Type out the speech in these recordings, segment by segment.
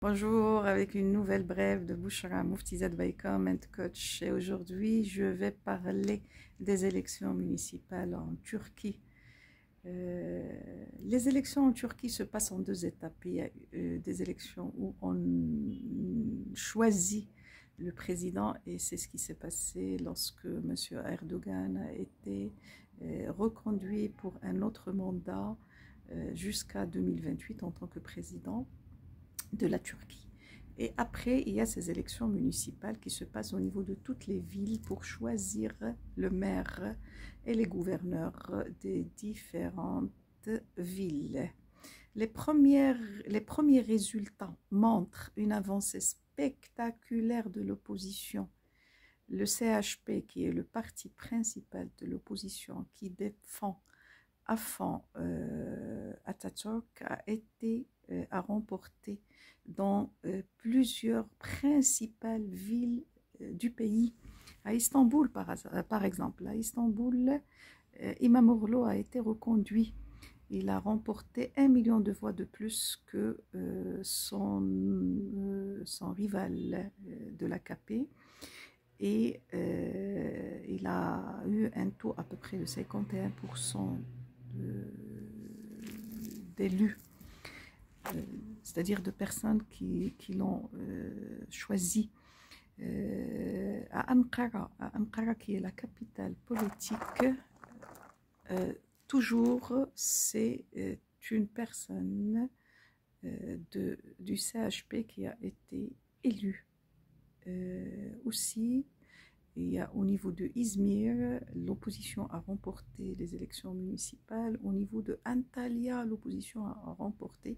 Bonjour, avec une nouvelle brève de Bouchra Mouftizat by Comment Coach. Et aujourd'hui, je vais parler des élections municipales en Turquie. Les élections en Turquie se passent en deux étapes. Il y a des élections où on choisit le président et c'est ce qui s'est passé lorsque M. Erdogan a été reconduit pour un autre mandat jusqu'à 2028 en tant que président de la Turquie. Et après, il y a ces élections municipales qui se passent au niveau de toutes les villes pour choisir le maire et les gouverneurs des différentes villes. Les premiers résultats montrent une avancée spectaculaire de l'opposition. Le CHP, qui est le parti principal de l'opposition qui défend à fond Atatürk, a remporté dans plusieurs principales villes du pays. À Istanbul, par exemple, à Istanbul, Imamoglu a été reconduit. Il a remporté 1 million de voix de plus que son rival de l'AKP. Et il a eu un taux à peu près de 51% d'élus, c'est-à-dire de personnes qui l'ont choisi. À Ankara, qui est la capitale politique, toujours c'est une personne du CHP qui a été élue. Aussi, il y a au niveau de Izmir, l'opposition a remporté les élections municipales. Au niveau de Antalya, l'opposition a remporté.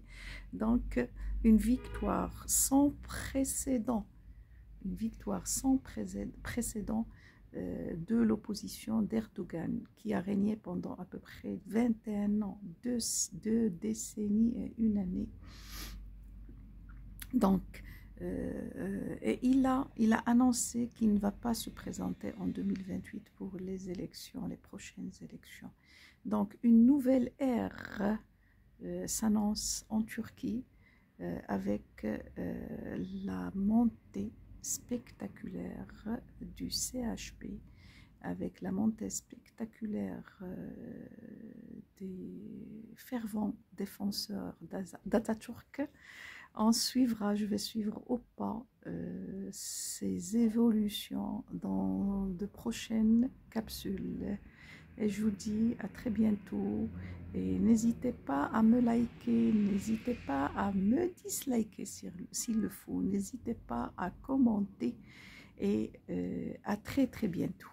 Donc, une victoire sans précédent. Une victoire sans précédent de l'opposition d'Erdogan, qui a régné pendant à peu près 21 ans, deux décennies et une année. Donc, et il a annoncé qu'il ne va pas se présenter en 2028 pour les élections, les prochaines élections. Donc, une nouvelle ère s'annonce en Turquie avec la montée spectaculaire du CHP, avec la montée spectaculaire des fervents défenseurs d'Atatürk. Je vais suivre au pas ces évolutions dans de prochaines capsules. Et je vous dis à très bientôt. Et n'hésitez pas à me liker, n'hésitez pas à me disliker s'il le faut. N'hésitez pas à commenter et à très bientôt.